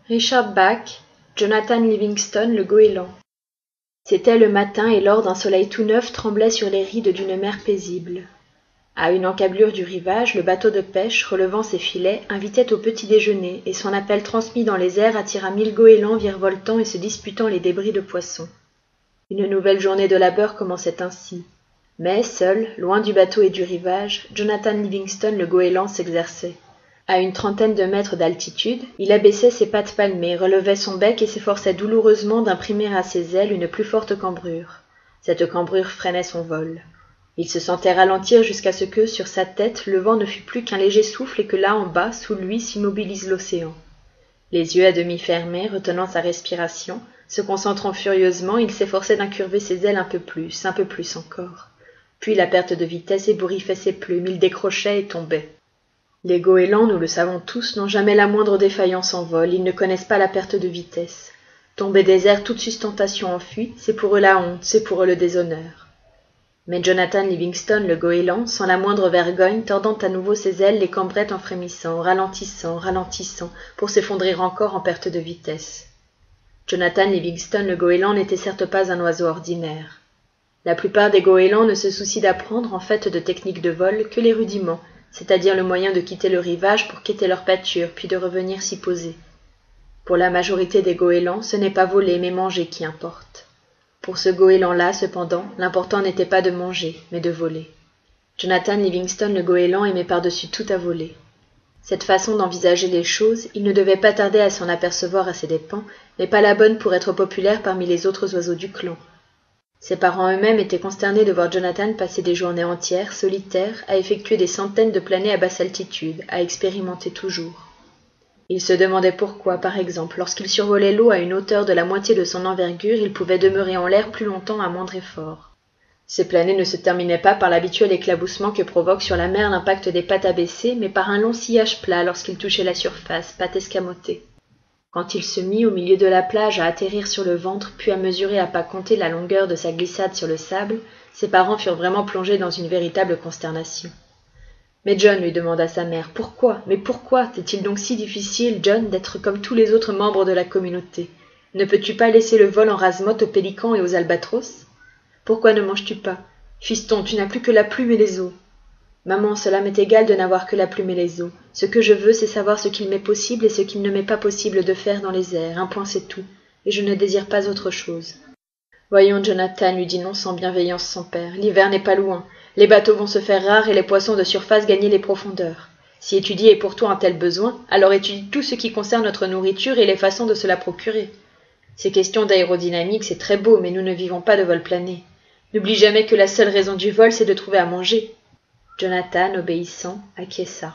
Richard Bach, Jonathan Livingstone, le goéland. C'était le matin et l'or d'un soleil tout neuf tremblait sur les rides d'une mer paisible. À une encablure du rivage, le bateau de pêche, relevant ses filets, invitait au petit déjeuner, et son appel transmis dans les airs attira 1000 goélands virevoltant et se disputant les débris de poissons. Une nouvelle journée de labeur commençait ainsi. Mais, seul, loin du bateau et du rivage, Jonathan Livingstone le goéland s'exerçait. À une trentaine de mètres d'altitude, il abaissait ses pattes palmées, relevait son bec et s'efforçait douloureusement d'imprimer à ses ailes une plus forte cambrure. Cette cambrure freinait son vol. Il se sentait ralentir jusqu'à ce que, sur sa tête, le vent ne fût plus qu'un léger souffle et que là, en bas, sous lui, s'immobilise l'océan. Les yeux à demi fermés, retenant sa respiration, se concentrant furieusement, il s'efforçait d'incurver ses ailes un peu plus encore. Puis la perte de vitesse ébouriffait ses plumes, il décrochait et tombait. Les goélands, nous le savons tous, n'ont jamais la moindre défaillance en vol, ils ne connaissent pas la perte de vitesse. Tomber des airs toute sustentation en fuite, c'est pour eux la honte, c'est pour eux le déshonneur. Mais Jonathan Livingstone, le goéland, sans la moindre vergogne, tordant à nouveau ses ailes, les cambrait en frémissant, ralentissant, pour s'effondrer encore en perte de vitesse. Jonathan Livingstone, le goéland, n'était certes pas un oiseau ordinaire. La plupart des goélands ne se soucient d'apprendre, en fait de techniques de vol, que les rudiments, c'est-à-dire le moyen de quitter le rivage pour quêter leur pâture, puis de revenir s'y poser. Pour la majorité des goélands, ce n'est pas voler, mais manger qui importe. Pour ce goéland-là, cependant, l'important n'était pas de manger, mais de voler. Jonathan Livingstone, le goéland, aimait par-dessus tout à voler. Cette façon d'envisager les choses, il ne devait pas tarder à s'en apercevoir à ses dépens, mais pas la bonne pour être populaire parmi les autres oiseaux du clan. Ses parents eux-mêmes étaient consternés de voir Jonathan passer des journées entières, solitaire, à effectuer des centaines de planées à basse altitude, à expérimenter toujours. Il se demandait pourquoi, par exemple, lorsqu'il survolait l'eau à une hauteur de la moitié de son envergure, il pouvait demeurer en l'air plus longtemps à moindre effort. Ces planées ne se terminaient pas par l'habituel éclaboussement que provoque sur la mer l'impact des pattes abaissées, mais par un long sillage plat lorsqu'il touchait la surface, pattes escamotées. Quand il se mit au milieu de la plage à atterrir sur le ventre, puis à mesurer à pas compter la longueur de sa glissade sur le sable, ses parents furent vraiment plongés dans une véritable consternation. « Mais John, lui demanda sa mère, pourquoi est-il donc si difficile, John, d'être comme tous les autres membres de la communauté? Ne peux-tu pas laisser le vol en rase-motte aux pélicans et aux albatros? Pourquoi ne manges-tu pas? Fiston, tu n'as plus que la plume et les os. Maman, cela m'est égal de n'avoir que la plume et les os. Ce que je veux, c'est savoir ce qu'il m'est possible et ce qu'il ne m'est pas possible de faire dans les airs. Un point, c'est tout. Et je ne désire pas autre chose. Voyons, Jonathan, lui dit non sans bienveillance son père, l'hiver n'est pas loin. Les bateaux vont se faire rares et les poissons de surface gagner les profondeurs. Si étudier est pour toi un tel besoin, alors étudie tout ce qui concerne notre nourriture et les façons de se la procurer. Ces questions d'aérodynamique, c'est très beau, mais nous ne vivons pas de vol plané. N'oublie jamais que la seule raison du vol, c'est de trouver à manger. Jonathan, obéissant, acquiesça.